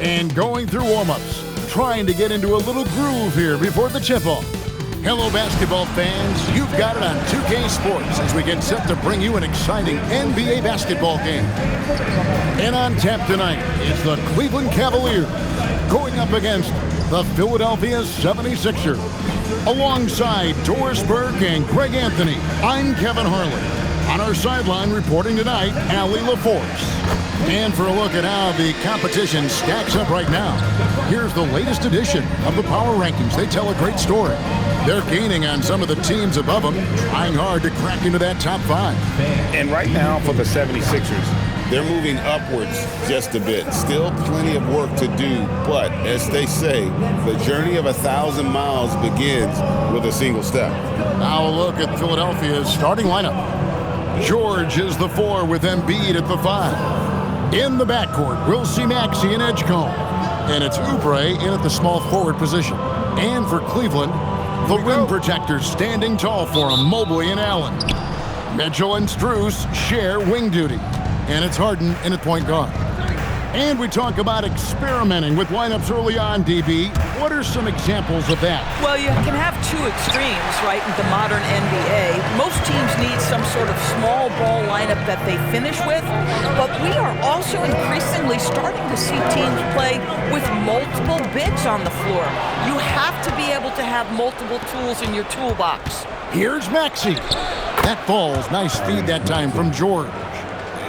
and going through warm-ups, trying to get into a little groove here before the tip-off. Hello, basketball fans. You've got it on 2K Sports as we get set to bring you an exciting NBA basketball game. And on tap tonight is the Cleveland Cavaliers going up against the Philadelphia 76ers. Alongside Doris Burke and Greg Anthony, I'm Kevin Harlan. On our sideline reporting tonight, Allie LaForce. And for a look at how the competition stacks up right now, here's the latest edition of the Power Rankings. They tell a great story. They're gaining on some of the teams above them, trying hard to crack into that top 5. And right now for the 76ers, they're moving upwards just a bit. Still plenty of work to do, but as they say, the journey of 1,000 miles begins with a single step. Now a look at Philadelphia's starting lineup. George is the 4 with Embiid at the 5. In the backcourt, we'll see Maxey and Edgecombe. And it's Oubre in at the small forward position. And for Cleveland, the rim protectors standing tall for him, Mobley and Allen. Mitchell and Strus share wing duty. And it's Harden in at point guard. And we talk about experimenting with lineups early on, DB. What are some examples of that? Well, you can have two extremes, right, in the modern NBA. Most teams need some sort of small ball lineup that they finish with, but we are also increasingly starting to see teams play with multiple bigs on the floor. You have to be able to have multiple tools in your toolbox. Here's Maxey. That falls. Nice feed that time from George.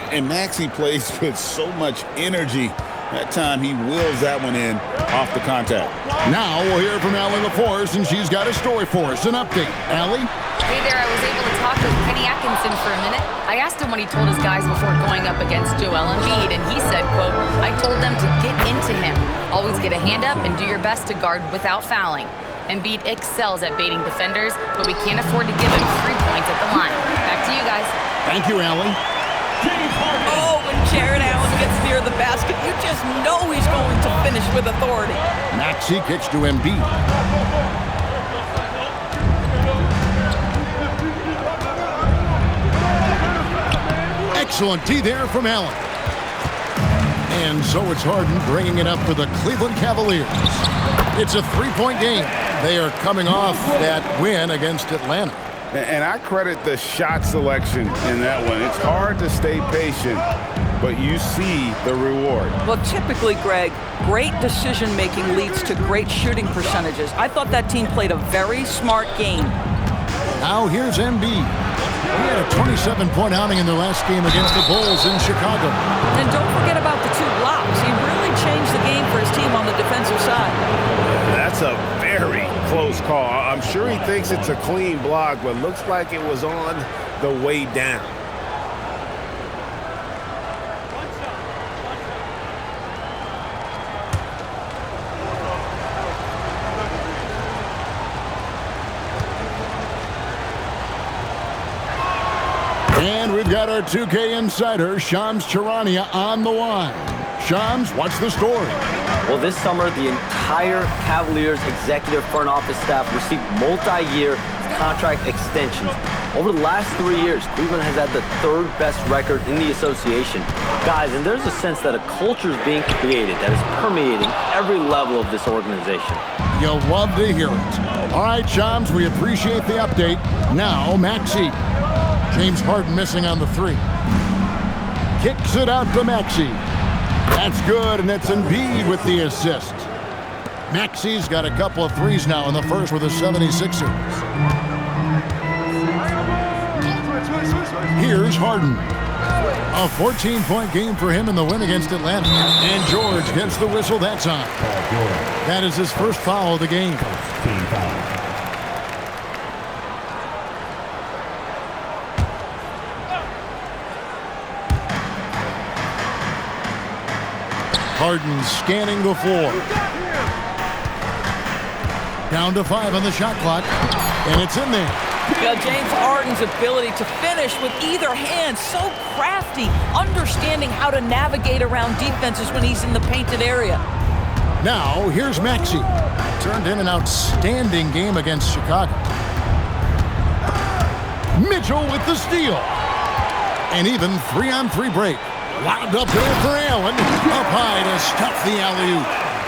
And Maxey plays with so much energy. That time he wills that one in off the contact. Now we'll hear from Allie LaForce, and she's got a story for us. An update. Allie? Hey there, I was able to talk with Kenny Atkinson for a minute. I asked him what he told his guys before going up against Joel Embiid, and he said, quote, I told them to get into him. Always get a hand up and do your best to guard without fouling. Embiid excels at baiting defenders, but we can't afford to give him 3 points at the line. Back to you guys. Thank you, Allie. Oh, when Jared Allen gets near the basket, you just know he's going to finish with authority. Maxey kicks to Embiid. Excellent D there from Allen. And so it's Harden bringing it up for the Cleveland Cavaliers. It's a 3-point game. They are coming off that win against Atlanta. And I credit the shot selection in that one. It's hard to stay patient, but you see the reward. Well, typically, Greg, great decision-making leads to great shooting percentages. I thought that team played a very smart game. Now here's Embiid. He had a 27-point outing in their last game against the Bulls in Chicago. And don't forget about the 2 blocks. He really changed the game for his team on the defensive side. That's a very close call. I'm sure he thinks it's a clean block, but looks like it was on the way down. And we've got our 2K insider, Shams Charania, on the line. Shams, what's the story? Well, this summer, the entire Cavaliers executive front office staff received multi-year contract extensions. Over the last 3 years, Cleveland has had the 3rd best record in the association. Guys, and there's a sense that a culture is being created that is permeating every level of this organization. You'll love to hear it. All right, Shams, we appreciate the update. Now, Maxey. James Harden missing on the 3. Kicks it out to Maxey. That's good, and it's Embiid with the assist. Maxey's got a couple of threes now in the first with the 76ers. Here's Harden. A 14-point game for him in the win against Atlanta. And George gets the whistle that time. That is his first foul of the game. Harden scanning the floor. Down to 5 on the shot clock, and it's in there. James Harden's ability to finish with either hand, so crafty, understanding how to navigate around defenses when he's in the painted area. Now, here's Maxey. Turned in an outstanding game against Chicago. Mitchell with the steal. And even 3-on-3 break. Lobbed up there for Allen. Up high to stuff the alley-oop.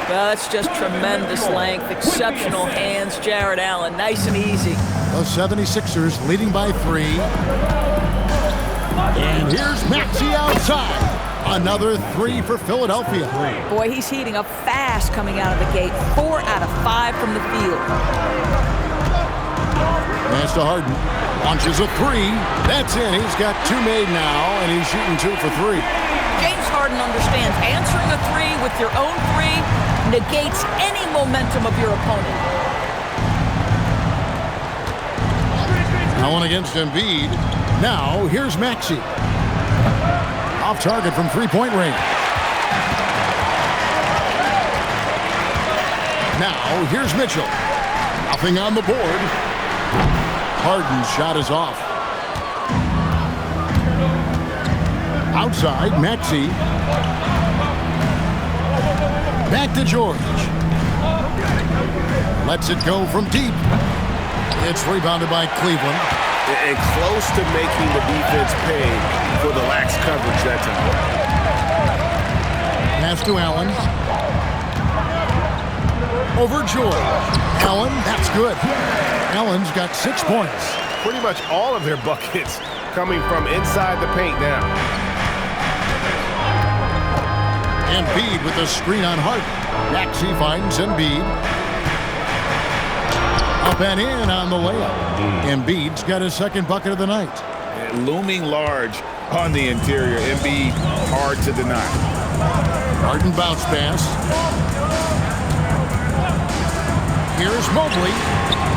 That's just tremendous length, exceptional hands, Jared Allen. Nice and easy. The 76ers leading by 3. And here's Maxey outside. Another 3 for Philadelphia. Boy, he's heating up fast coming out of the gate. 4 out of 5 from the field. Pass to Harden. Launches a 3. That's in. He's got 2 made now, and he's shooting 2 for 3. James Harden understands answering a 3 with your own 3 negates any momentum of your opponent. Allen against Embiid. Now, here's Maxey. Off target from three-point range. Now, here's Mitchell. Nothing on the board. Harden's shot is off. Outside, Maxey. Back to George. Lets it go from deep. It's rebounded by Cleveland. And close to making the defense pay for the lax coverage that time. Pass to Allen. Over George. Allen, that's good. Allen's got 6 points. Pretty much all of their buckets coming from inside the paint now. Embiid with the screen on Harden. Maxey finds Embiid. Up and in on the layup. Embiid's got his second bucket of the night. Looming large on the interior. Embiid hard to deny. Harden bounce pass. Here's Mobley.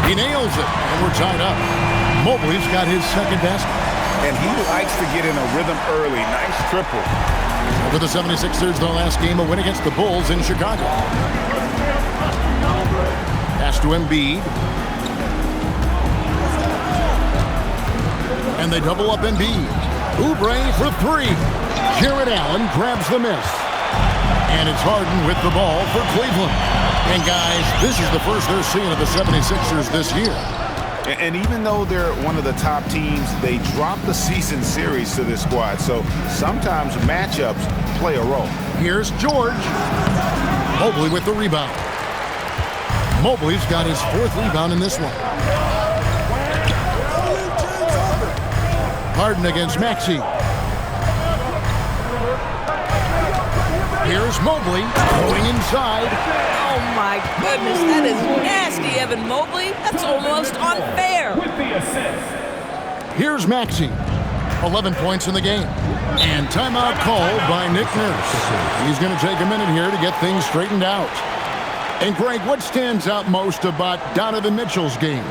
He nails it, and we're tied up. Mobley's got his second basket. And he likes to get in a rhythm early. Nice triple. Over the 76ers, their last game, a win against the Bulls in Chicago. Pass to Embiid. And they double up Embiid. Oubre for 3. Jared Allen grabs the miss. And it's Harden with the ball for Cleveland. And guys, this is the first they're seeing of the 76ers this year. And even though they're one of the top teams, they drop the season series to this squad. So sometimes matchups play a role. Here's George. Mobley with the rebound. Mobley's got his 4th rebound in this one. Harden against Maxey. Here's Mobley going inside. Oh my goodness, that is nasty, Evan Mobley. That's almost unfair. Here's Maxey. 11 points in the game. And timeout called by Nick Nurse. He's going to take a minute here to get things straightened out. And Greg, what stands out most about Donovan Mitchell's game?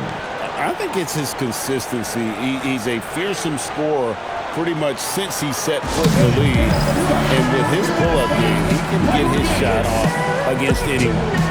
I think it's his consistency. He's a fearsome scorer pretty much since he set foot in the league. And with his pull-up game, he can get his shot off against anyone.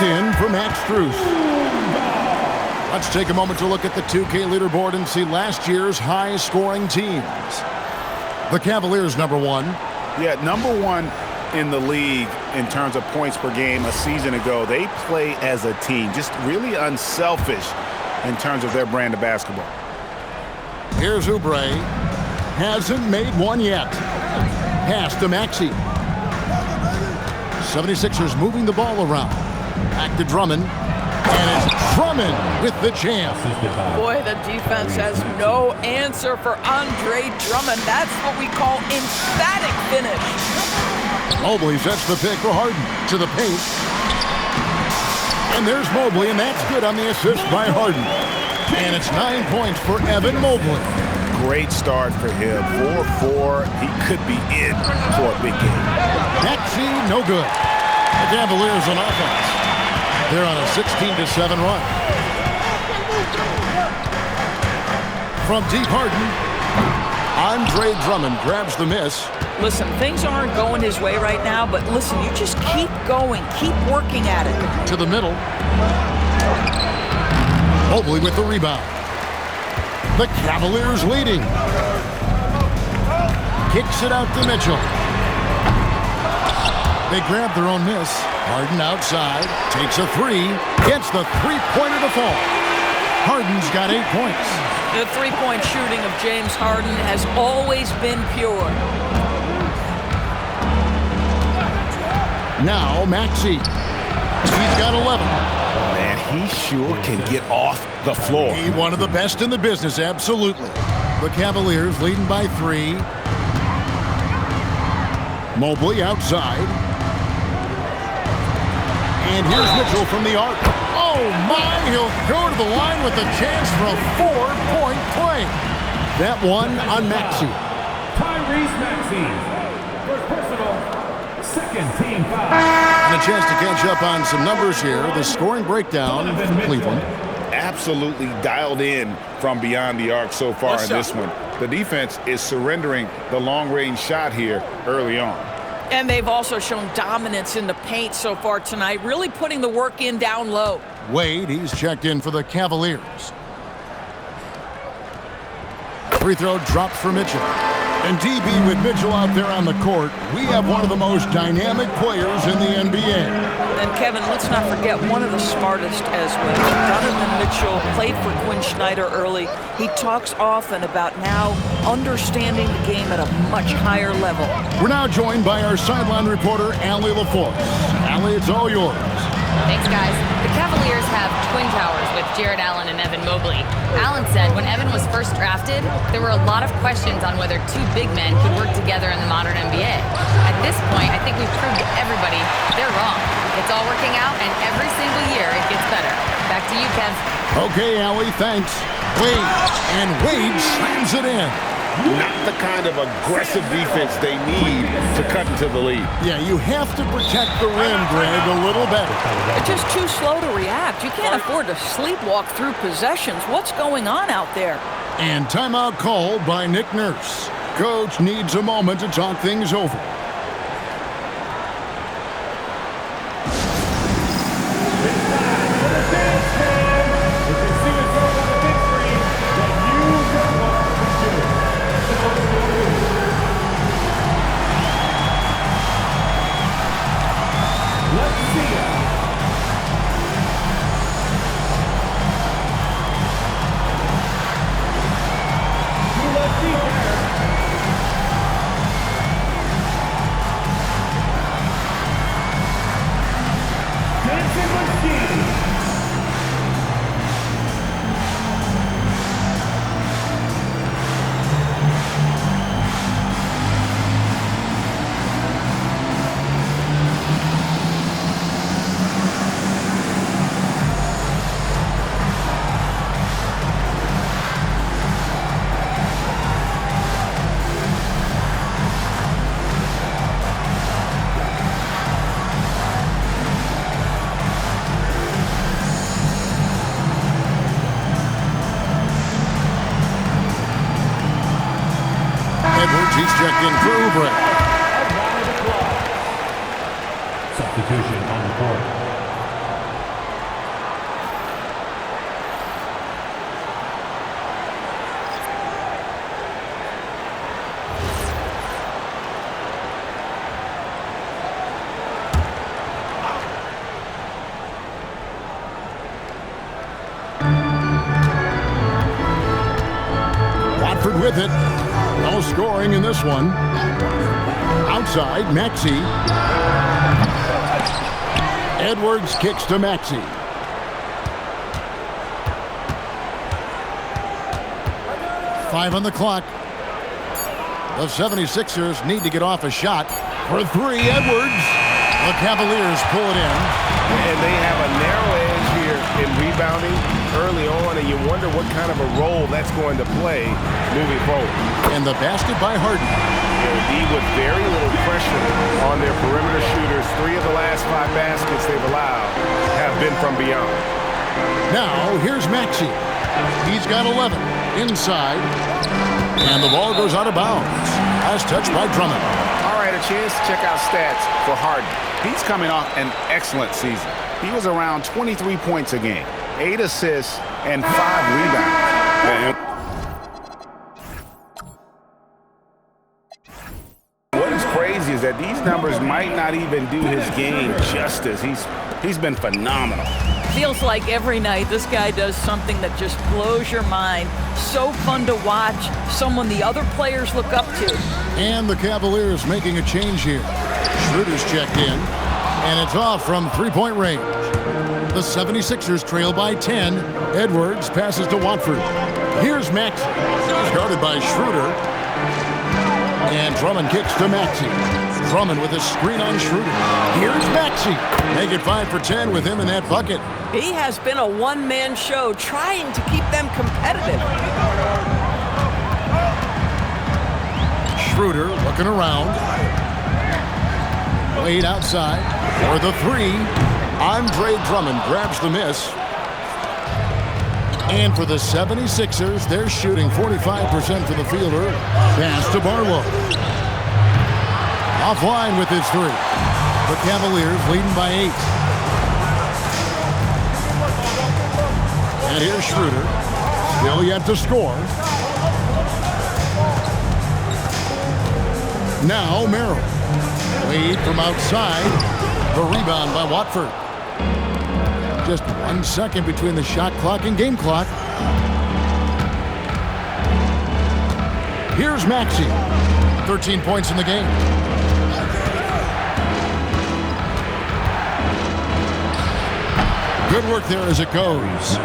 In for Max Strus. Let's take a moment to look at the 2K leaderboard and see last year's high-scoring teams. The Cavaliers, number 1. Yeah, number 1 in the league in terms of points per game a season ago. They play as a team, just really unselfish in terms of their brand of basketball. Here's Oubre. Hasn't made one yet. Pass to Maxey. 76ers moving the ball around. Back to Drummond. And it's Drummond with the jam. Boy, the defense has no answer for Andre Drummond. That's what we call emphatic finish. Mobley sets the pick for Harden to the paint. And there's Mobley, and that's good on the assist by Harden. And it's 9 points for Evan Mobley. Great start for him. 4-4. He could be in for a big game. Maxey, no good. The Cavaliers on offense. They're on a 16-7 run. From deep, Harden. Andre Drummond grabs the miss. Listen, things aren't going his way right now, but listen, you just keep going, keep working at it. To the middle. Mobley with the rebound. The Cavaliers leading. Kicks it out to Mitchell. They grab their own miss. Harden outside, takes a three, gets the three-pointer to fall. Harden's got 8 points. The three-point shooting of James Harden has always been pure. Now Maxey. He's got 11. Man, he sure can get off the floor. He's one of the best in the business, absolutely. The Cavaliers leading by 3. Mobley outside. And here's Mitchell from the arc. Oh my, he'll go to the line with a chance for a 4-point play. That one on Maxey. Tyrese Maxey for personal second team foul. And a chance to catch up on some numbers here. The scoring breakdown for Cleveland. Absolutely dialed in from beyond the arc so far in this one. The defense is surrendering the long-range shot here early on. And they've also shown dominance in the paint so far tonight, really putting the work in down low. Wade, he's checked in for the Cavaliers. Free throw dropped for Mitchell. And DB with Mitchell out there on the court, we have one of the most dynamic players in the NBA. And Kevin, let's not forget, one of the smartest as well. Donovan Mitchell played for Quinn Snyder early. He talks often about now understanding the game at a much higher level. We're now joined by our sideline reporter, Allie LaForce. Allie, it's all yours. Thanks, guys. The Cavaliers have twin towers with Jared Allen and Evan Mobley. Allen said when Evan was first drafted, there were a lot of questions on whether two big men could work together in the modern NBA. At this point, I think we've proved to everybody they're wrong. It's all working out, and every single year it gets better. Back to you, Kev. Okay, Allie, thanks. Wade, and Wade slams it in. Not the kind of aggressive defense they need to cut into the lead. Yeah, you have to protect the rim, Greg, a little better. They're just too slow to react. You can't afford to sleepwalk through possessions. What's going on out there? And timeout called by Nick Nurse. Coach needs a moment to talk things over. He's checked in for Oubre. Substitution on the court. Watford with it. No scoring in this one. Outside, Maxey. Edwards kicks to Maxey. 5 on the clock. The 76ers need to get off a shot. For 3, Edwards. The Cavaliers pull it in. And they have a narrow edge here in rebounding early on, and you wonder what kind of a role that's going to play moving forward. And the basket by Harden. D with very little pressure on their perimeter shooters. 3 of the last 5 baskets they've allowed have been from beyond. Now, here's Maxey. He's got 11. Inside. And the ball goes out of bounds. Last touch by Drummond. All right, a chance to check out stats for Harden. He's coming off an excellent season. He was around 23 points a game, 8 assists, and 5 rebounds. What is crazy is that these numbers might not even do his game justice. He's been phenomenal. Feels like every night this guy does something that just blows your mind. So fun to watch, someone the other players look up to. And the Cavaliers making a change here. Schroeder's checked in, and it's off from three-point range. The 76ers trail by 10. Edwards passes to Watford. Here's Maxey. He's guarded by Schroeder. And Drummond kicks to Maxey. Drummond with a screen on Schroeder. Here's Maxey. Make it 5 for 10 with him in that bucket. He has been a one-man show trying to keep them competitive. Schroeder looking around. Wade outside for the 3. Andre Drummond grabs the miss. And for the 76ers, they're shooting 45% for the fielder. Pass to Barlow. Offline with his 3. The Cavaliers leading by 8. And here's Schroeder. Still yet to score. Now Merrill. Wade from outside. The rebound by Watford. Just 1 second between the shot clock and game clock. Here's Maxey. 13 points in the game. Good work there as it goes.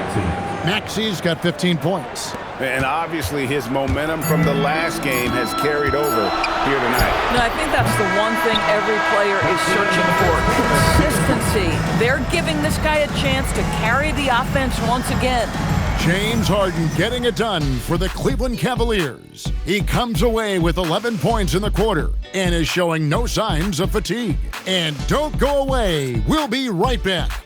Maxey's got 15 points. And obviously his momentum from the last game has carried over here tonight. No, I think that's the one thing every player is searching for. Consistency. They're giving this guy a chance to carry the offense once again. James Harden getting it done for the Cleveland Cavaliers. He comes away with 11 points in the quarter and is showing no signs of fatigue. And don't go away. We'll be right back.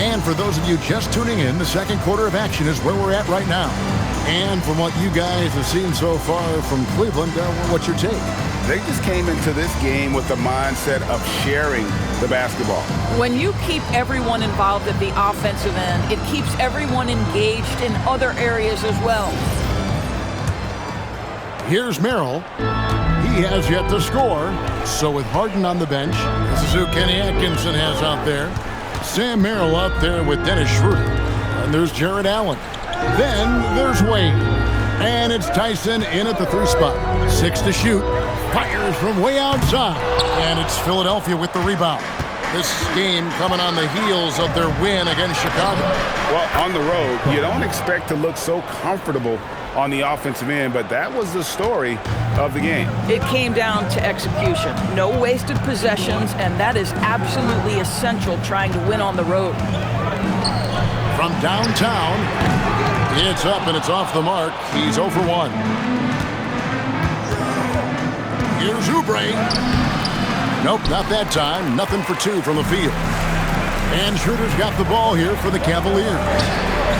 And for those of you just tuning in, the second quarter of action is where we're at right now. And from what you guys have seen so far from Cleveland, what's your take? They just came into this game with the mindset of sharing the basketball. When you keep everyone involved at the offensive end, it keeps everyone engaged in other areas as well. Here's Merrill. He has yet to score. So with Harden on the bench, this is who Kenny Atkinson has out there. Sam Merrill out there with Dennis Schroeder. And there's Jared Allen. Then there's Wade. And it's Tyson in at the 3 spot. 6 to shoot. Fires from way outside. And it's Philadelphia with the rebound. This game coming on the heels of their win against Chicago. Well, on the road, you don't expect to look so comfortable on the offensive end, but that was the story of the game. It came down to execution. No wasted possessions, and that is absolutely essential trying to win on the road. From downtown, it's up and it's off the mark. He's 0 for 1. Here's Oubre. Nope, not that time. Nothing for 2 from the field. And Schroeder's got the ball here for the Cavaliers.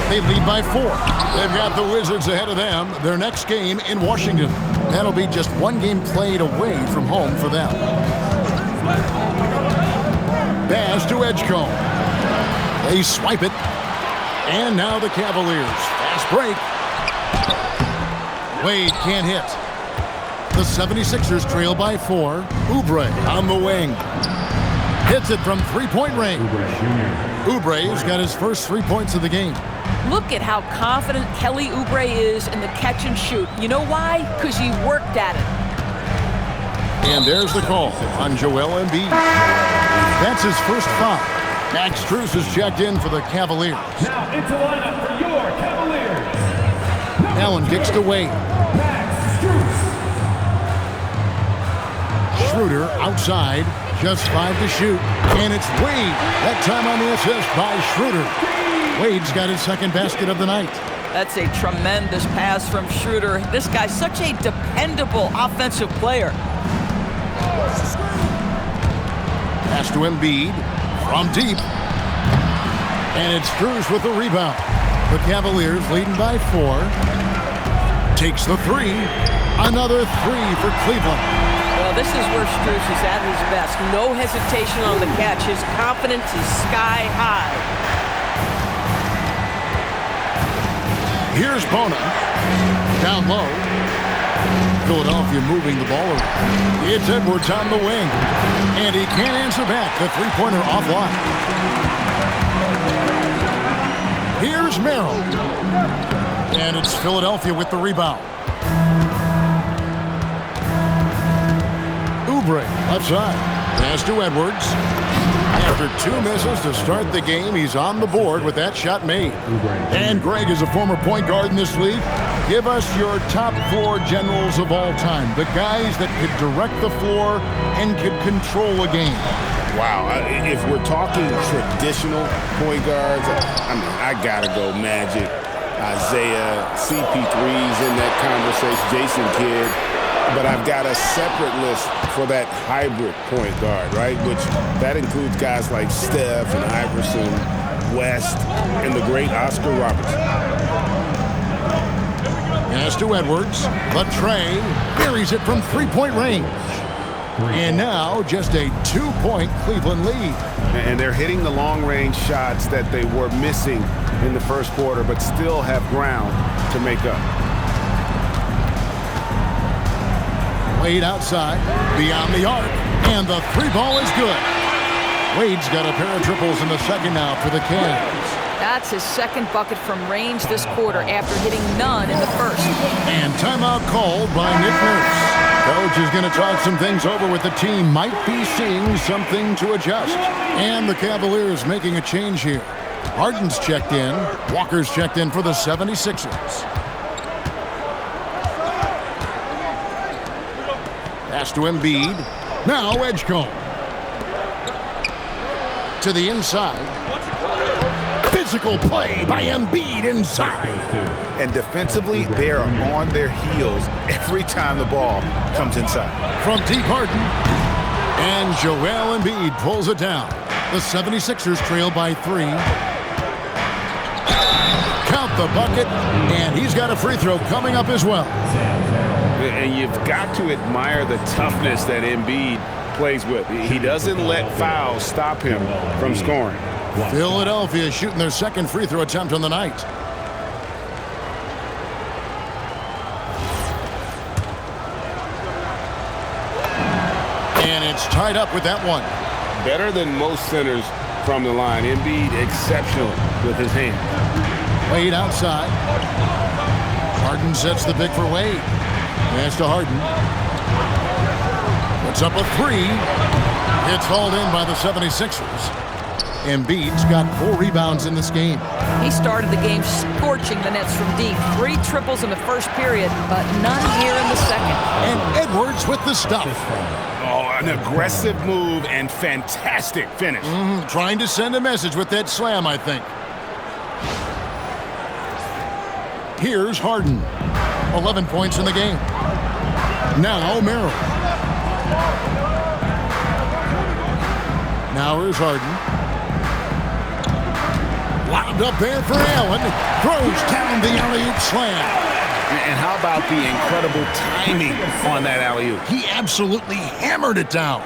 They lead by 4. They've got the Wizards ahead of them. Their next game in Washington. That'll be just 1 game played away from home for them. Pass to Edgecombe. They swipe it. And now the Cavaliers. Fast break. Wade can't hit. The 76ers trail by 4. Oubre on the wing. Hits it from 3-point range. Oubre's got his first 3 points of the game. Look at how confident Kelly Oubre is in the catch and shoot. You know why? Because he worked at it. And there's the call on Joel Embiid. That's his first foul. Max Strus is checked in for the Cavaliers. Now into lineup for your Cavaliers. Allen kicks to Wade. Max Strus. Schroeder outside, just 5 to shoot. And it's Wade. That time on the assist by Schroeder. Wade's got his second basket of the night. That's a tremendous pass from Schroeder. This guy's such a dependable offensive player. Pass to Embiid from deep. And it's Strus with the rebound. The Cavaliers leading by 4. Takes the 3. Another 3 for Cleveland. Well, this is where Strus is at his best. No hesitation on the catch. His confidence is sky high. Here's Bona. Down low. Philadelphia moving the ball around. It's Edwards on the wing. And he can't answer back. The three-pointer offline. Here's Merrill. And it's Philadelphia with the rebound. Oubre, left side. Pass to Edwards. After 2 misses to start the game, he's on the board with that shot made. And Greg is a former point guard in this league. Give us your top 4 generals of all time. The guys that could direct the floor and could control a game. Wow, if we're talking traditional point guards, I gotta go Magic, Isaiah, CP3's in that conversation, Jason Kidd. But I've got a separate list for that hybrid point guard, right? Which that includes guys like Steph and Iverson, West, and the great Oscar Robertson. Pass to Edwards. Latrey buries it from three-point range. And now just a 2-point Cleveland lead. And they're hitting the long-range shots that they were missing in the first quarter, but still have ground to make up. Wade outside, beyond the arc, and the 3-ball is good. Wade's got a pair of triples in the second now for the Cavs. That's his second bucket from range this quarter after hitting none in the first. And timeout called by Nick Nurse. Coach is going to talk some things over with the team. Might be seeing something to adjust. And the Cavaliers making a change here. Harden's checked in. Walker's checked in for the 76ers. Pass to Embiid. Now Edgecombe. To the inside. Physical play by Embiid inside. And defensively, they are on their heels every time the ball comes inside. From deep Harden. And Joel Embiid pulls it down. The 76ers trail by 3. Count the bucket. And he's got a free throw coming up as well. And you've got to admire the toughness that Embiid plays with. He doesn't let fouls stop him from scoring. Philadelphia shooting their second free throw attempt on the night. And it's tied up with that one. Better than most centers from the line. Embiid exceptional with his hand. Wade outside. Harden sets the pick for Wade. Pass to Harden. Puts up a 3. It's hauled in by the 76ers. Embiid's got 4 rebounds in this game. He started the game scorching the nets from deep. 3 triples in the first period, but none here in the second. And Edwards with the stuff. Oh, an aggressive move and fantastic finish. Trying to send a message with that slam, I think. Here's Harden. 11 points in the game. Now Merrill. Now here's Harden. Lobbed up there for Allen. Throws down the alley-oop slam. And how about the incredible timing on that alley-oop? He absolutely hammered it down.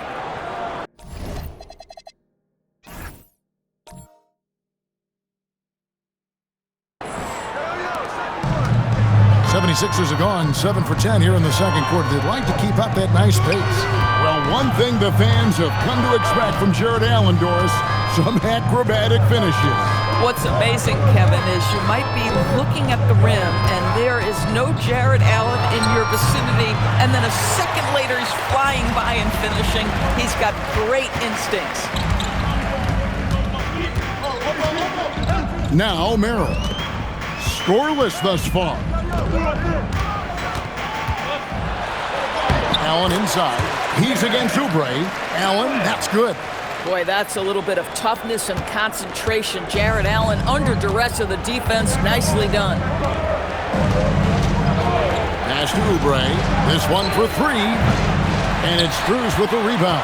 Sixers are gone 7 for 10 here in the second quarter. They'd like to keep up that nice pace. Well, one thing the fans have come to expect from Jared Allen, Doris, some acrobatic finishes. What's amazing, Kevin, is you might be looking at the rim and there is no Jared Allen in your vicinity, and then a second later he's flying by and finishing. He's got great instincts. Now Merrill. Scoreless thus far. Allen inside. He's against Oubre. Allen, that's good. Boy, that's a little bit of toughness and concentration. Jared Allen under duress of the defense. Nicely done. Pass to Oubre. This one for three. And it's Strus with the rebound.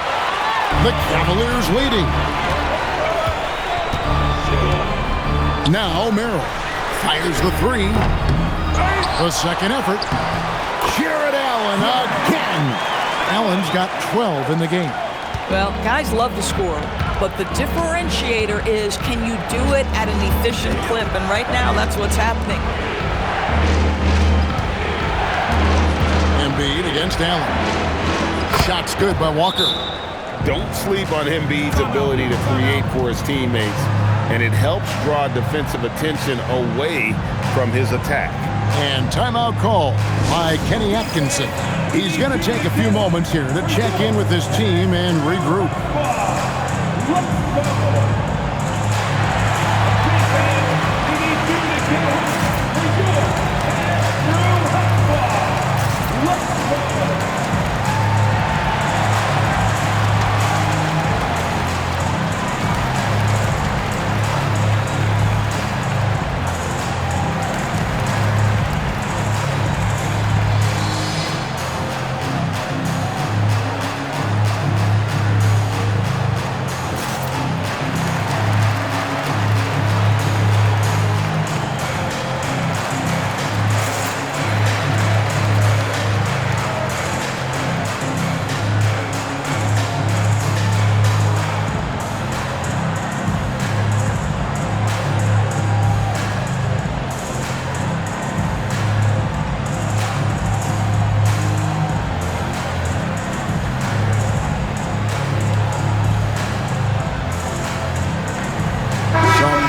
The Cavaliers leading. Now Merrill fires the three. The second effort. Jared Allen again. Allen's got 12 in the game. Well, guys love to score, but the differentiator is, can you do it at an efficient clip? And right now, that's what's happening. Embiid against Allen. Shot's good by Walker. Don't sleep on Embiid's ability to create for his teammates, and it helps draw defensive attention away from his attack. And timeout call by Kenny Atkinson. He's going to take a few moments here to check in with his team and regroup.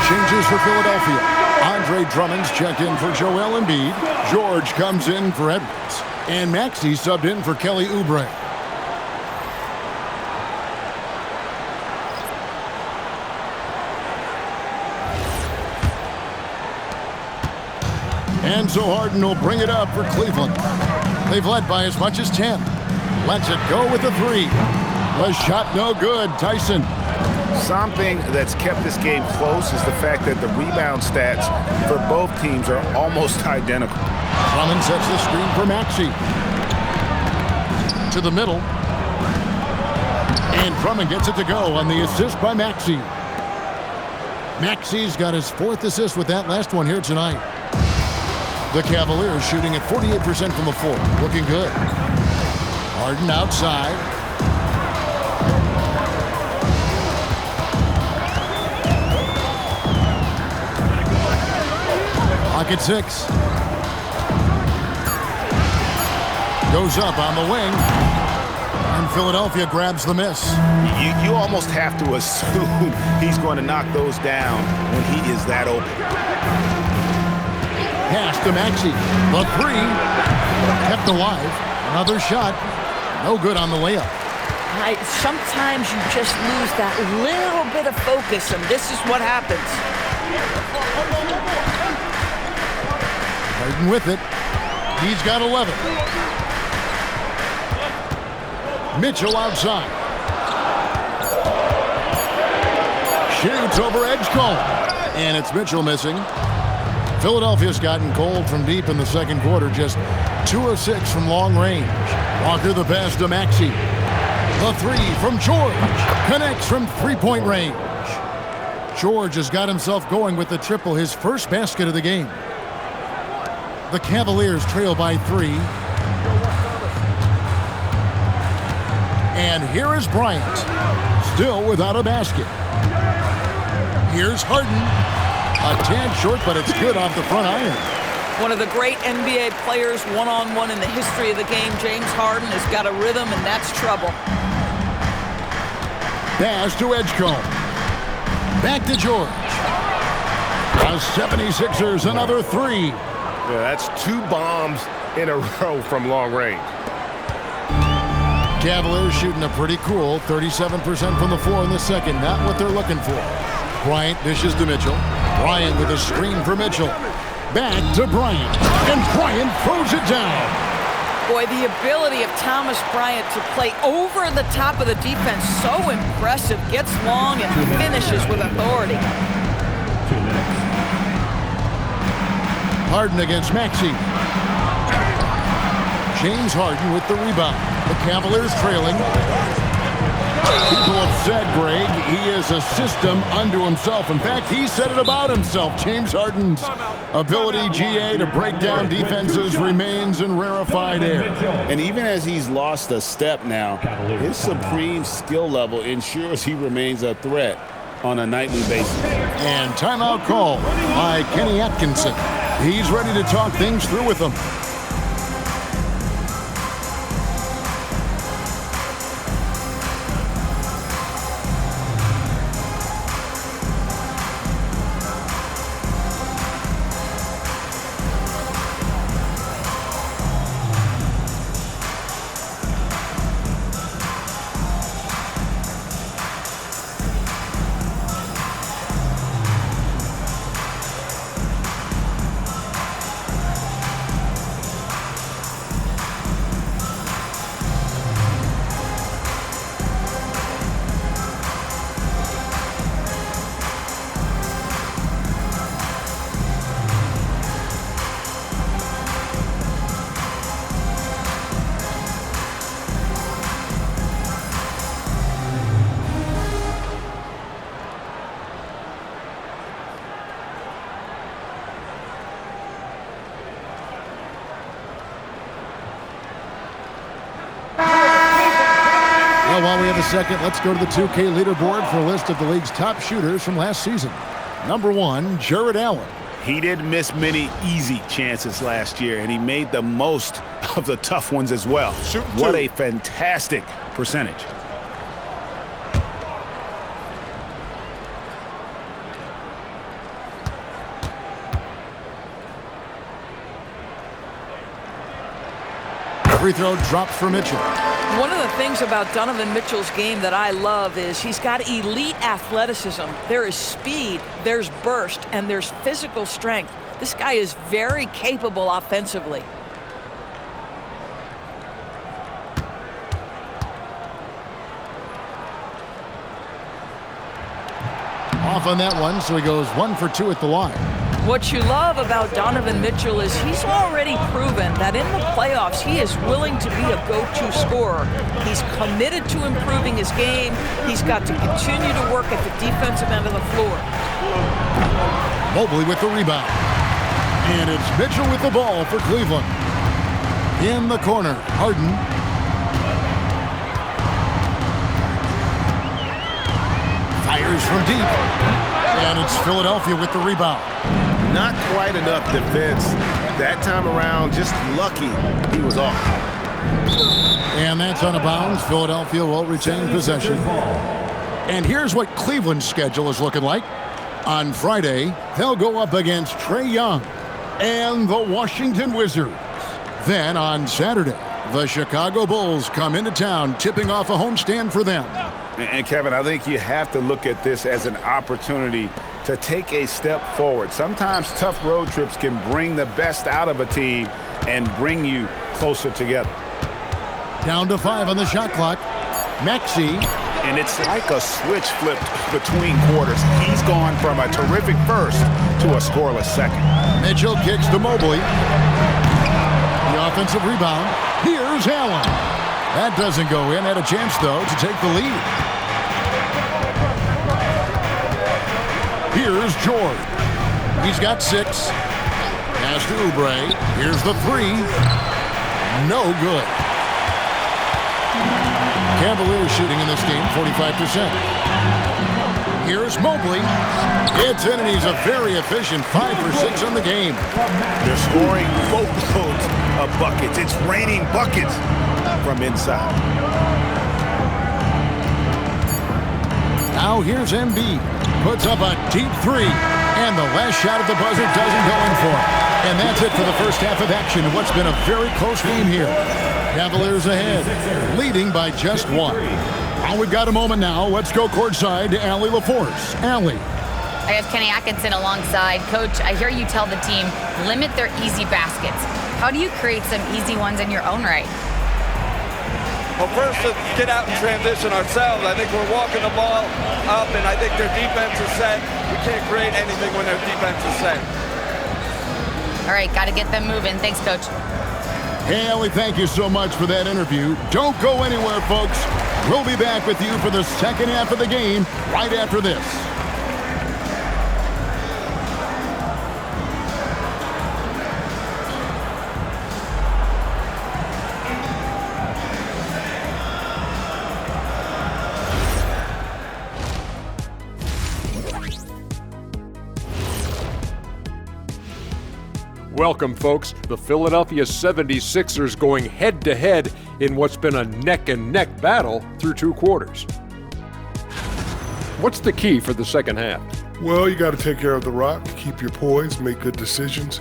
Changes for Philadelphia. Andre Drummond's checked in for Joel Embiid. George comes in for Edwards. And Maxey subbed in for Kelly Oubre. And so Harden will bring it up for Cleveland. They've led by as much as 10. Lets it go with the three. The shot no good. Tyson. Something that's kept this game close is the fact that the rebound stats for both teams are almost identical. Drummond sets the screen for Maxey. To the middle. And Drummond gets it to go on the assist by Maxey. Maxey's got his fourth assist with that last one here tonight. The Cavaliers shooting at 48% from the floor. Looking good. Harden outside. Pocket six. Goes up on the wing. And Philadelphia grabs the miss. You almost have to assume he's going to knock those down when he is that open. Pass to Maxey. The three. Kept alive. Another shot. No good on the layup. Sometimes you just lose that little bit of focus, and this is what happens. Harden with it. He's got 11. Mitchell outside. Shoots over Edgecombe. And it's Mitchell missing. Philadelphia's gotten cold from deep in the second quarter. Just 2 of 6 from long range. Walker the pass to Maxey. The three from George. Connects from three-point range. George has got himself going with the triple, his first basket of the game. The Cavaliers trail by 3. And here is Bryant, still without a basket. Here's Harden. A tad short, but it's good off the front iron. One of the great NBA players one-on-one in the history of the game, James Harden, has got a rhythm, and that's trouble. Pass to Edgecombe. Back to George. The 76ers another three. Yeah, that's 2 bombs in a row from long range. Cavaliers shooting a pretty cool 37% from the floor in the second. Not what they're looking for. Bryant dishes to Mitchell. Bryant with a screen for Mitchell. Back to Bryant. And Bryant throws it down. Boy, the ability of Thomas Bryant to play over the top of the defense, so impressive. Gets long and finishes with authority. Harden against Maxey. James Harden with the rebound. The Cavaliers trailing. People have said, Greg, he is a system unto himself. In fact, he said it about himself. James Harden's ability, GA, to break down defenses remains in rarefied air. And even as he's lost a step now, his supreme skill level ensures he remains a threat on a nightly basis. And timeout call by Kenny Atkinson. He's ready to talk things through with them. While we have a second, let's go to the 2K leaderboard for a list of the league's top shooters from last season. Number 1, Jared Allen. He didn't miss many easy chances last year, and he made the most of the tough ones as well. What a fantastic percentage. Free throw dropped for Mitchell. One of the things about Donovan Mitchell's game that I love is he's got elite athleticism. There is speed, there's burst, and there's physical strength. This guy is very capable offensively. Off on that one, so he goes 1 for 2 at the line. What you love about Donovan Mitchell is he's already proven that in the playoffs he is willing to be a go-to scorer. He's committed to improving his game. He's got to continue to work at the defensive end of the floor. Mobley with the rebound. And it's Mitchell with the ball for Cleveland. In the corner, Harden. Fires from deep. And it's Philadelphia with the rebound. Not quite enough defense. That time around, just lucky he was off. And that's out of bounds. Philadelphia will retain possession. And here's what Cleveland's schedule is looking like. On Friday, they'll go up against Trae Young and the Washington Wizards. Then on Saturday, the Chicago Bulls come into town, tipping off a homestand for them. And Kevin, I think you have to look at this as an opportunity to take a step forward. Sometimes tough road trips can bring the best out of a team and bring you closer together. Down to 5 on the shot clock. Maxey. And it's like a switch flipped between quarters. He's gone from a terrific first to a scoreless second. Mitchell kicks to Mobley. The offensive rebound. Here's Allen. That doesn't go in. Had a chance, though, to take the lead. Here's George. He's got 6. Pass to Oubre. Here's the 3. No good. Cavaliers shooting in this game 45%. Here's Mobley. It's in, and he's a very efficient 5 for 6 on the game. They're scoring boatloads of buckets. It's raining buckets from inside. Now here's Embiid. Puts up a deep 3. And the last shot at the buzzer doesn't go in for it. And that's it for the first half of action in what's been a very close game here. Cavaliers ahead, leading by just one. We've got a moment now. Let's go courtside to Allie LaForce. Allie. I have Kenny Atkinson alongside. Coach, I hear you tell the team, limit their easy baskets. How do you create some easy ones in your own right? Well, first, let's get out and transition ourselves. I think we're walking the ball up, and I think their defense is set. We can't create anything when their defense is set. All right, got to get them moving. Thanks, Coach. Hey, Allie, thank you so much for that interview. Don't go anywhere, folks. We'll be back with you for the second half of the game right after this. Welcome, folks. The Philadelphia 76ers going head-to-head in what's been a neck-and-neck battle through 2 quarters. What's the key for the second half? Well, you got to take care of the rock, keep your poise, make good decisions,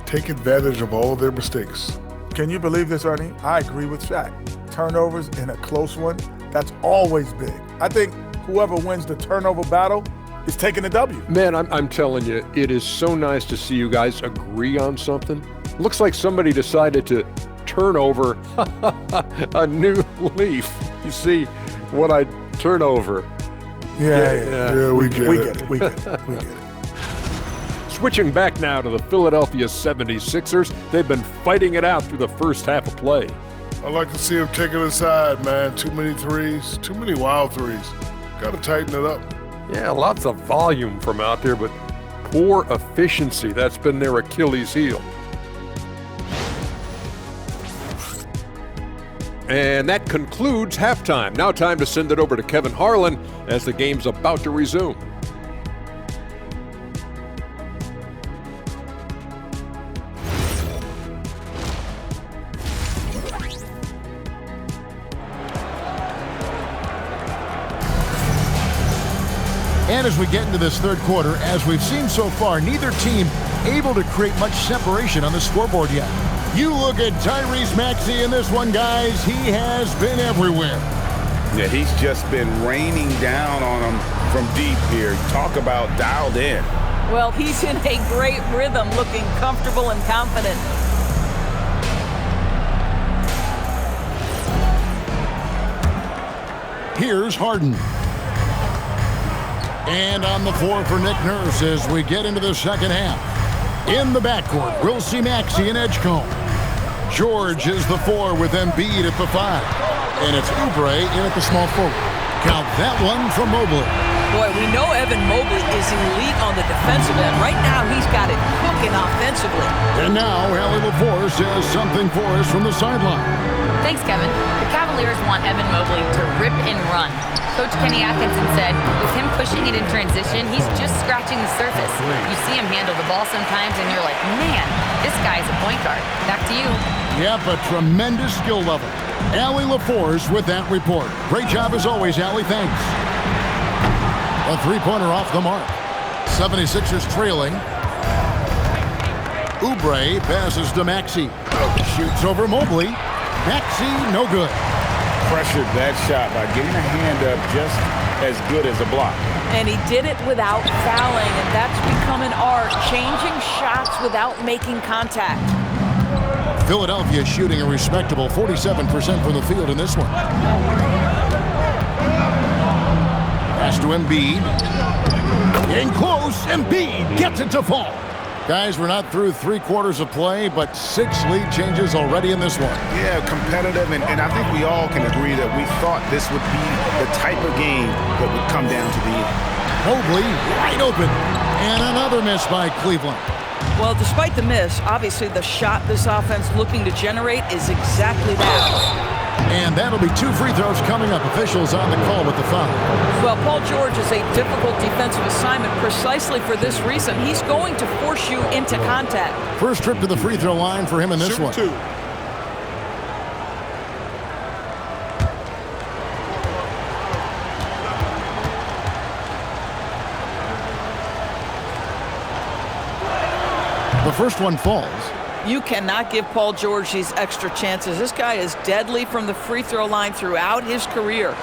take advantage of all of their mistakes. Can you believe this, Ernie? I agree with Shaq. Turnovers in a close one, that's always big. I think whoever wins the turnover battle is taking the W. Man, I'm telling you, it is so nice to see you guys agree on something. Looks like somebody decided to turn over a new leaf. You see what I turn over? Yeah, we get it. We get it. Switching back now to the Philadelphia 76ers. They've been fighting it out through the first half of play. I like to see them take it aside, man. Too many threes, too many wild threes. Got to tighten it up. Yeah, lots of volume from out there, but poor efficiency. That's been their Achilles heel. And that concludes halftime. Now time to send it over to Kevin Harlan as the game's about to resume. And as we get into this third quarter, as we've seen so far, neither team able to create much separation on the scoreboard yet. You look at Tyrese Maxey in this one, guys. He has been everywhere. Yeah, he's just been raining down on them from deep here. Talk about dialed in. Well, he's in a great rhythm, looking comfortable and confident. Here's Harden. And on the floor for Nick Nurse as we get into the second half. In the backcourt, we'll see Maxey and Edgecombe. George is the 4 with Embiid at the 5. And it's Oubre in at the small forward. Count that one from Mobley. Boy, we know Evan Mobley is elite on the defensive end. Right now, he's got it cooking offensively. And now, Allie LaForce has something for us from the sideline. Thanks, Kevin. The Cavaliers want Evan Mobley to rip and run. Coach Kenny Atkinson said, with him pushing it in transition, he's just scratching the surface. You see him handle the ball sometimes, and you're like, man, this guy's a point guard. Back to you. Yep, a tremendous skill level. Allie LaForce with that report. Great job as always, Allie. Thanks. A three-pointer off the mark. 76ers trailing. Oubre passes to Maxey. Shoots over Mobley. Maxey, no good. Pressured that shot by getting a hand up just as good as a block. And he did it without fouling, and that's become an art, changing shots without making contact. Philadelphia shooting a respectable 47% from the field in this one. Pass to Embiid. Getting close. Embiid gets it to fall. Guys, we're not through 3 quarters of play, but 6 lead changes already in this one. Yeah, competitive, and I think we all can agree that we thought this would be the type of game that would come down to the end. Mobley wide open, and another miss by Cleveland. Well, despite the miss, obviously the shot this offense looking to generate is exactly that. And that'll be 2 free throws coming up. Officials on the call with the foul. Well, Paul George is a difficult defensive assignment precisely for this reason. He's going to force you into contact. First trip to the free throw line for him in this one. 2. the first one falls. You cannot give Paul George these extra chances. This guy is deadly from the free throw line throughout his career.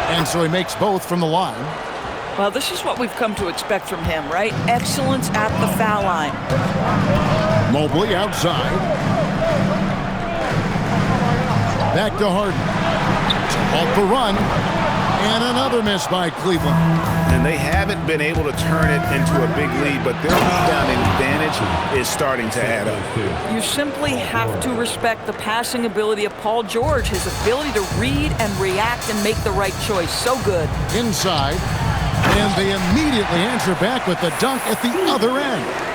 And so he makes both from the line. Well, this is what we've come to expect from him, right? Excellence at the foul line. Mobley outside. Back to Harden. To halt the run. And another miss by Cleveland. And they haven't been able to turn it into a big lead, but their rebounding advantage is starting to add up. You simply have to respect the passing ability of Paul George, his ability to read and react and make the right choice. So good. Inside. And they immediately answer back with the dunk at the other end.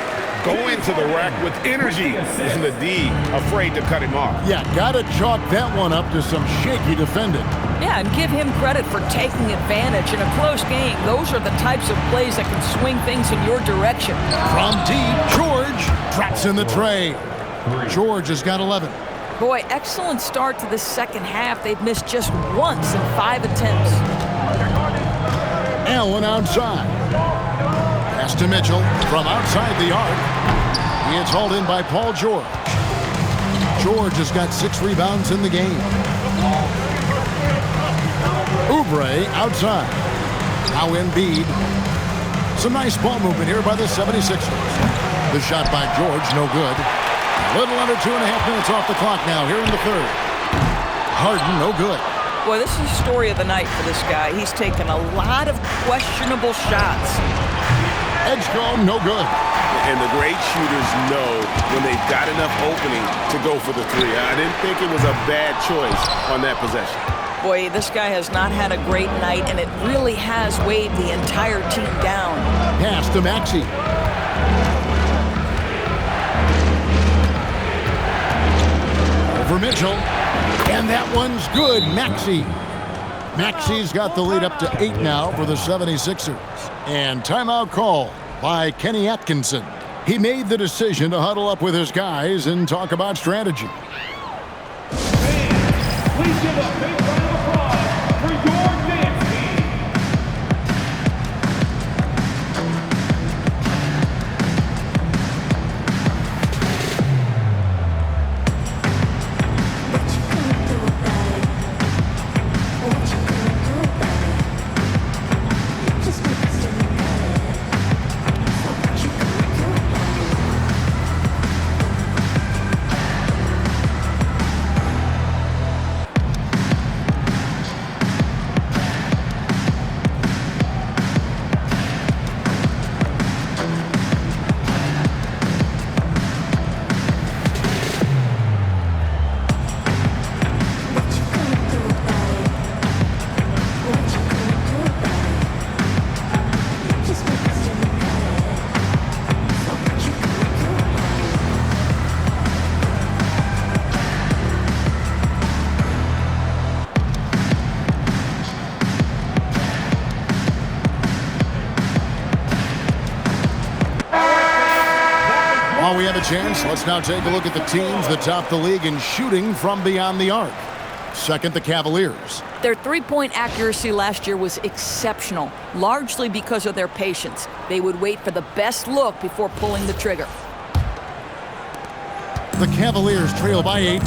Going to the rack with energy, and the D afraid to cut him off. Yeah, gotta chalk that one up to some shaky defending. Yeah, and give him credit for taking advantage in a close game. Those are the types of plays that can swing things in your direction. From deep, George drops in the tray. George has got 11. Boy, excellent start to the second half. They've missed just once in 5 attempts. Allen outside. Pass to Mitchell from outside the arc. He is hauled in by Paul George. George has got 6 rebounds in the game. Oubre outside. Now Embiid. Some nice ball movement here by the 76ers. The shot by George, no good. A little under 2.5 minutes off the clock now here in the third. Harden, no good. Boy, this is the story of the night for this guy. He's taken a lot of questionable shots. Edgecombe, no good. And the great shooters know when they've got enough opening to go for the three. I didn't think it was a bad choice on that possession. Boy, this guy has not had a great night, and it really has weighed the entire team down. Pass to Maxey. Over Mitchell. And that one's good. Maxey's got the lead up to 8 now for the 76ers. And timeout call by Kenny Atkinson. He made the decision to huddle up with his guys and talk about strategy. Please give a big round of applause for your dance team. While we have a chance, let's now take a look at the teams that top the league in shooting from beyond the arc. Second, the Cavaliers. Their three-point accuracy last year was exceptional, largely because of their patience. They would wait for the best look before pulling the trigger. The Cavaliers trail by 8.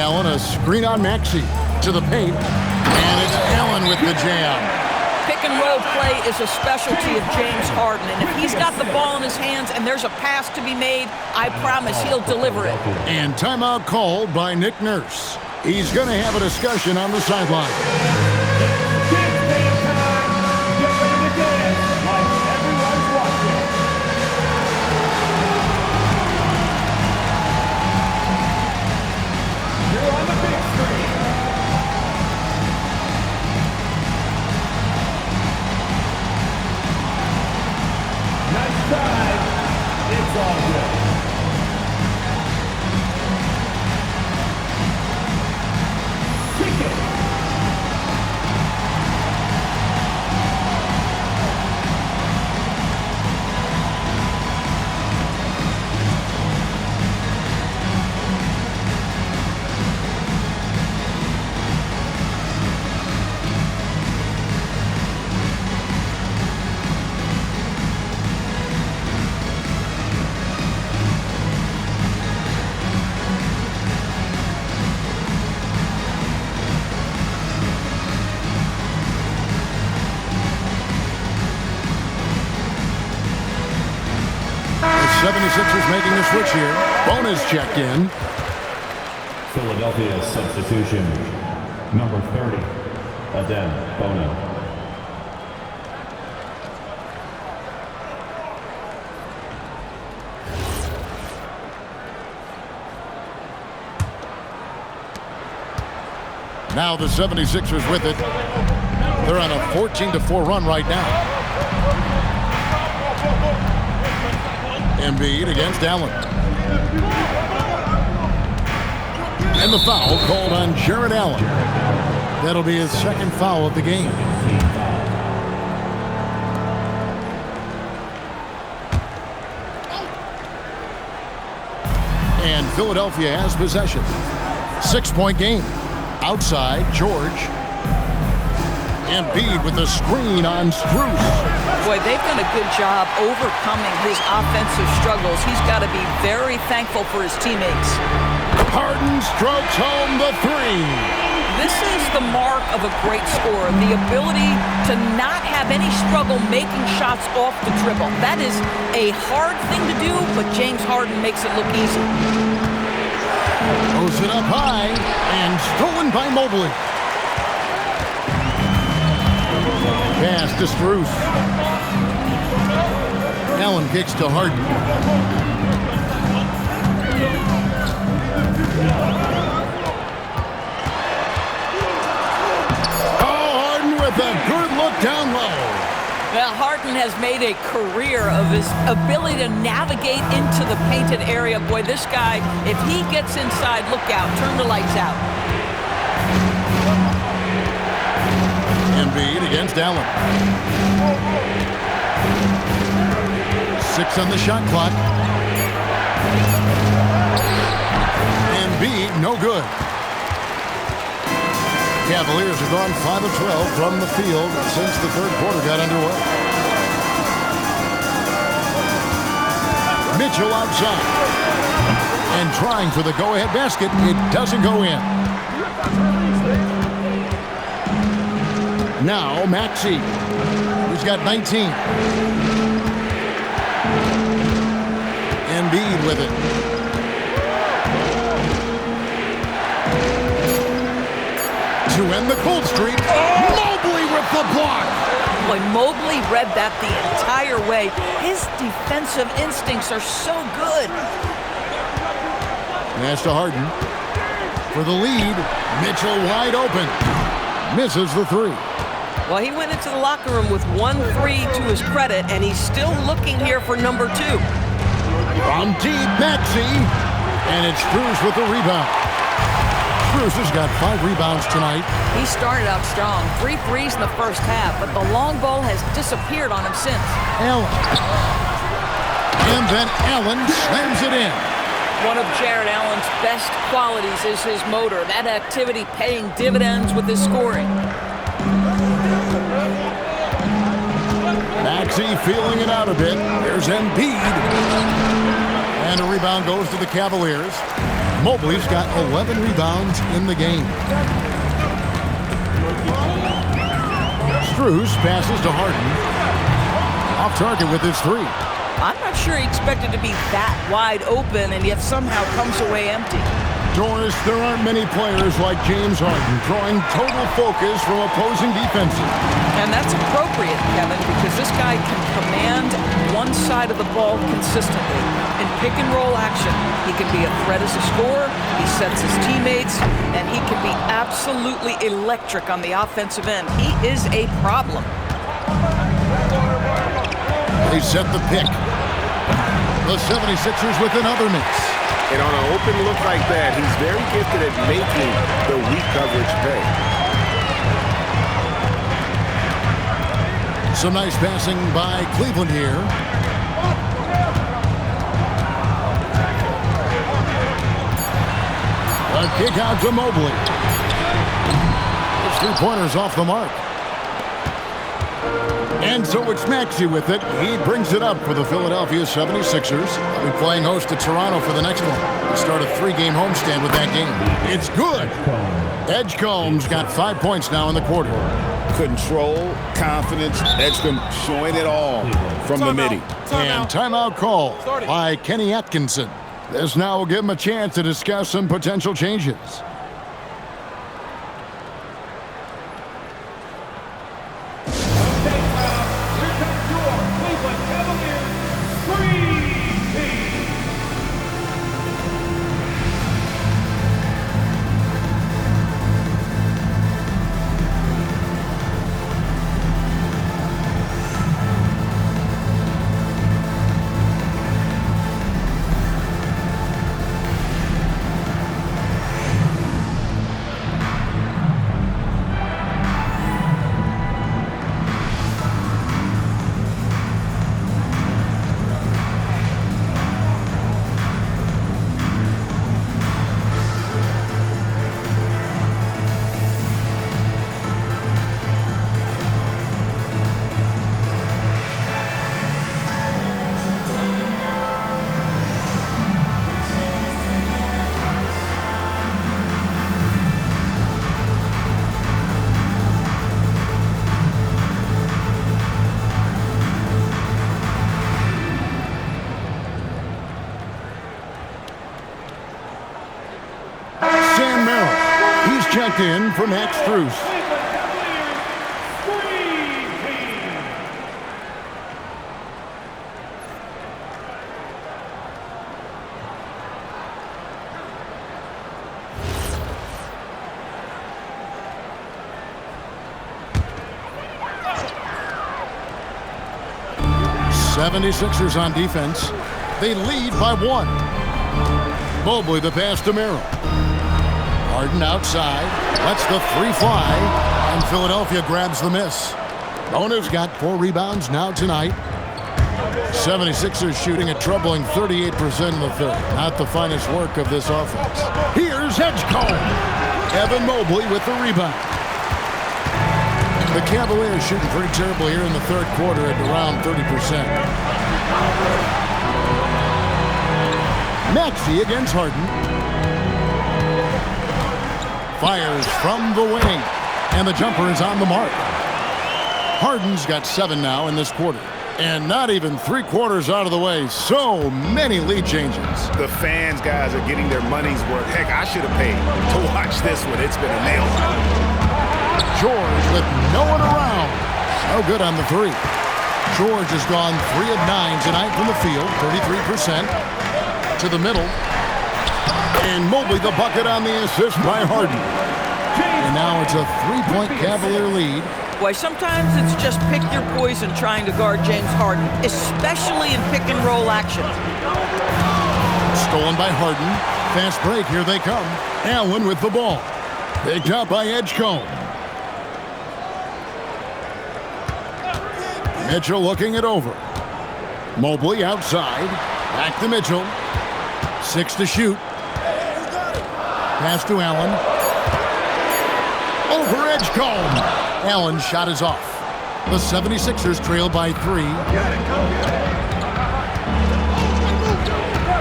Allen, a screen on Maxey to the paint. And it's Allen with the jam. Pick and roll play is a specialty of James Harden, and if he's got the ball in his hands and there's a pass to be made, I promise he'll deliver it. And timeout called by Nick Nurse. He's going to have a discussion on the sideline. 76ers making the switch here. Bonus checked in. Philadelphia substitution, number 30, Adem Bona. Now the 76ers with it. They're on a 14-4 run right now. Embiid against Allen. And the foul called on Jarrett Allen. That'll be his second foul of the game. And Philadelphia has possession. 6-point game. Outside, George. Embiid with the screen on Strus. Boy, they've done a good job overcoming his offensive struggles. He's got to be very thankful for his teammates. Harden strokes home the three. This is the mark of a great scorer, the ability to not have any struggle making shots off the dribble. That is a hard thing to do, but James Harden makes it look easy. Throws it up high and stolen by Mobley. Pass to Strus. Allen kicks to Harden. Oh, Harden with a good look down low. Well, Harden has made a career of his ability to navigate into the painted area. Boy, this guy, if he gets inside, look out, turn the lights out. Embiid against Allen. 6 on the shot clock. Embiid, no good. Cavaliers have gone 5 of 12 from the field since the third quarter got underway. Mitchell outside. And trying for the go-ahead basket. It doesn't go in. Now Maxey, who's got 19. Embiid with it. To end the cold streak, Mobley with the block. Boy, Mobley read that the entire way. His defensive instincts are so good. Pass to Harden. For the lead, Mitchell wide open. Misses the three. Well, he went into the locker room with 1 3 to his credit, and he's still looking here for number 2. From deep, Maxey. And it's Strus with the rebound. Strus has got 5 rebounds tonight. He started out strong. 3 threes in the first half, but the long ball has disappeared on him since. Allen. And then Allen slams it in. One of Jarrett Allen's best qualities is his motor. That activity paying dividends with his scoring. Maxey feeling it out a bit. There's Embiid. And a rebound goes to the Cavaliers. Mobley's got 11 rebounds in the game. Strus passes to Harden. Off target with his 3. I'm not sure he expected to be that wide open and yet somehow comes away empty. Doris, there aren't many players like James Harden drawing total focus from opposing defenses. And that's appropriate, Kevin, because this guy can command one side of the ball consistently. In pick and roll action, he can be a threat as a scorer, he sets his teammates, and he can be absolutely electric on the offensive end. He is a problem. They set the pick. The 76ers with another miss. And on an open look like that, he's very gifted at making the weak coverage pay. Some nice passing by Cleveland here. A kick out to Mobley. His 3-pointers off the mark. And so it's Maxey with it. He brings it up for the Philadelphia 76ers. They'll be playing host to Toronto for the next one. They start a 3-game homestand with that game. It's good. Edgecombe's got 5 points now in the quarter. Control, confidence, Edgecombe showing it all from the midi. And timeout call by Kenny Atkinson. This now will give him a chance to discuss some potential changes. Checked in for Max Strus. '76ers on defense. They lead by 1. Mobley the pass to Merrill. Harden outside, lets the 3 fly, and Philadelphia grabs the miss. Bona's got 4 rebounds now tonight. 76ers shooting a troubling 38% in the third. Not the finest work of this offense. Here's Edgecombe. Evan Mobley with the rebound. The Cavaliers shooting pretty terrible here in the third quarter at around 30%. Maxey against Harden. Fires from the wing, and the jumper is on the mark. Harden's got 7 now in this quarter, and not even 3/4 out of the way. So many lead changes. The fans, guys, are getting their money's worth. Heck, I should have paid to watch this one. It's been a nail biter. George with no one around. No good on the 3. George has gone 3 of 9 tonight from the field, 33%. To the middle. And Mobley the bucket on the assist by Harden. And now it's a 3-point Cavalier lead. Boy, sometimes it's just pick your poison trying to guard James Harden, especially in pick-and-roll action. Stolen by Harden. Fast break, here they come. Allen with the ball. Picked up by Edgecombe. Mitchell looking it over. Mobley outside. Back to Mitchell. 6 to shoot. Pass to Allen. Over Edgecombe. Allen's shot is off. The 76ers trail by 3.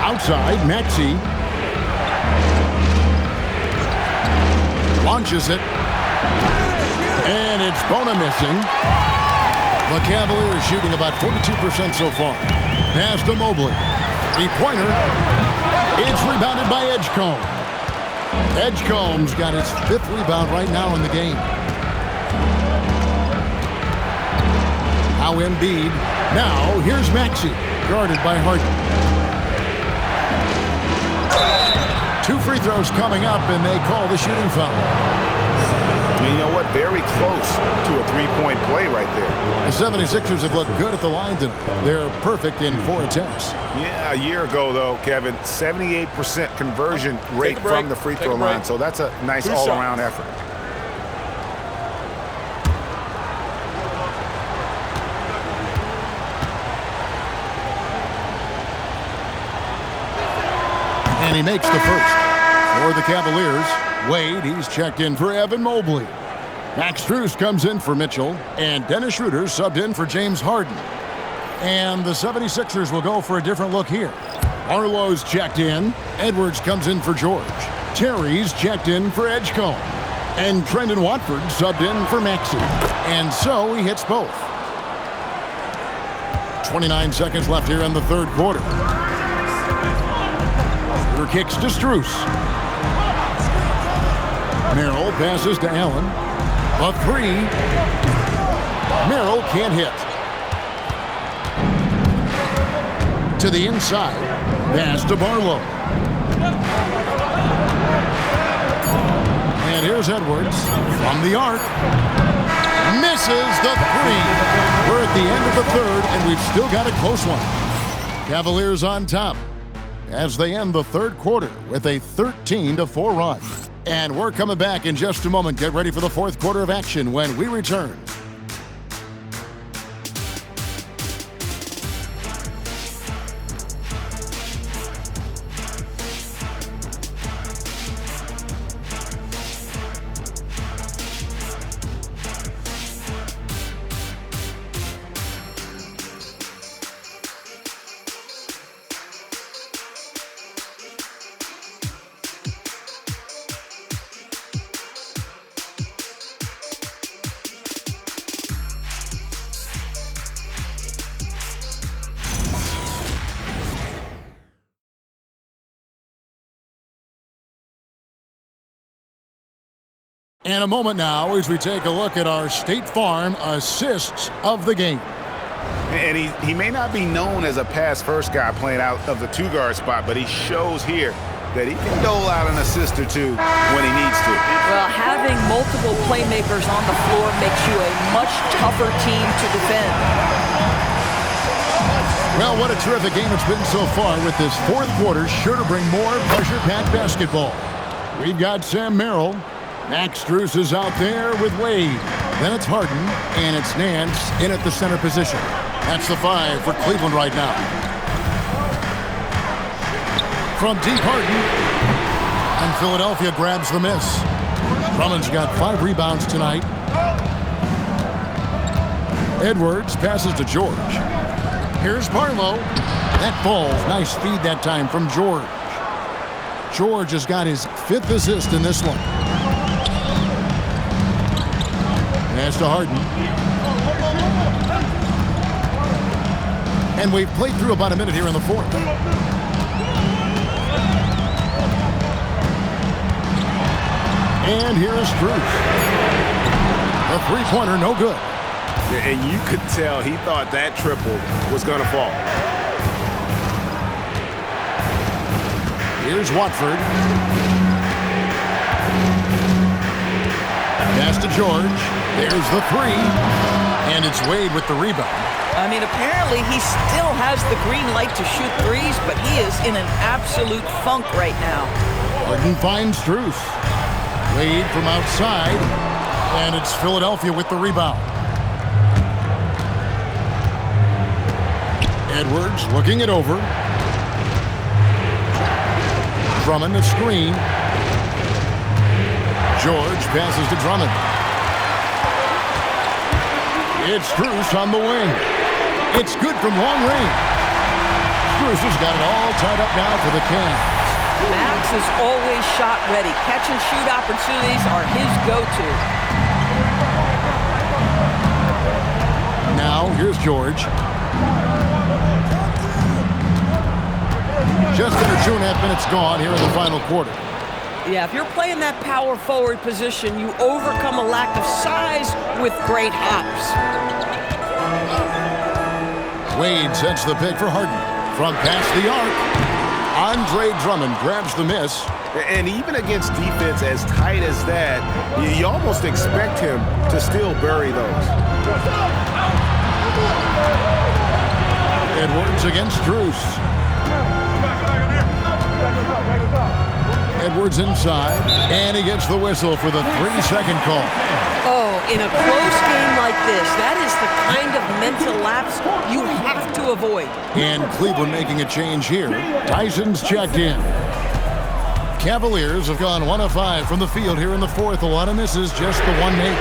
Outside, Maxey. Launches it. And it's Bona missing. The Cavaliers shooting about 42% so far. Pass to Mobley. Three-pointer. It's rebounded by Edgecombe. Edgecombe's got his 5th rebound right now in the game. Now Embiid. Now here's Maxey, guarded by Harden. 2 free throws coming up, and they call the shooting foul. And you know what? Very close to a 3-point play right there. The 76ers have looked good at the line tonight. They're perfect in 4 attempts. Yeah, a year ago, though, Kevin, 78% conversion rate from the free throw line. So that's a nice all-around effort. And he makes the first. For the Cavaliers, Wade, he's checked in for Evan Mobley. Max Strus comes in for Mitchell, and Dennis Schroeder subbed in for James Harden. And the 76ers will go for a different look here. Arlo's checked in. Edwards comes in for George. Terry's checked in for Edgecombe. And Trendon Watford subbed in for Maxey. And so he hits both. 29 seconds left here in the third quarter. Shooter kicks to Strus. Merrill passes to Allen. A three. Merrill can't hit. To the inside. Pass to Barlow. And here's Edwards from the arc. Misses the three. We're at the end of the third, and we've still got a close one. Cavaliers on top as they end the third quarter with a 13-4 run. And we're coming back in just a moment. Get ready for the fourth quarter of action when we return. And a moment now as we take a look at our State Farm assists of the game. And he may not be known as a pass-first guy playing out of the two-guard spot, but he shows here that he can dole out an assist or two when he needs to. Well, having multiple playmakers on the floor makes you a much tougher team to defend. Well, what a terrific game it's been so far with this fourth quarter. Sure to bring more pressure-packed basketball. We've got Sam Merrill. Max Strus is out there with Wade. Then it's Harden, and it's Nance in at the center position. That's the 5 for Cleveland right now. From deep, Harden. And Philadelphia grabs the miss. Drummond's got 5 rebounds tonight. Edwards passes to George. Here's Barlow. That falls. Nice feed that time from George. George has got his 5th assist in this one. Pass to Harden. And we've played through about a minute here in the fourth. And here's Strus. A three-pointer, no good. And you could tell he thought that triple was going to fall. Here's Watford. Pass to George. There's the 3. And it's Wade with the rebound. I mean, apparently he still has the green light to shoot threes, but he is in an absolute funk right now. Harden finds Strus. Wade from outside. And it's Philadelphia with the rebound. Edwards looking it over. Drummond a screen. George passes to Drummond. It's Strus on the wing. It's good from long range. Strus has got it all tied up now for the Cavs. Max is always shot ready. Catch and shoot opportunities are his go-to. Now here's George. Just under 2.5 minutes gone here in the final quarter. Yeah, if you're playing that power forward position, you overcome a lack of size with great hops. Wade sets the pick for Harden. From past the arc, Andre Drummond grabs the miss. And even against defense as tight as that, you almost expect him to still bury those. Edwards against Strus. Edwards inside, and he gets the whistle for the 3-second call. Oh, in a close game like this, that is the kind of mental lapse you have to avoid. And Cleveland making a change here. Tyson's checked in. Cavaliers have gone 1 of 5 from the field here in the fourth. A lot of misses, just the one make.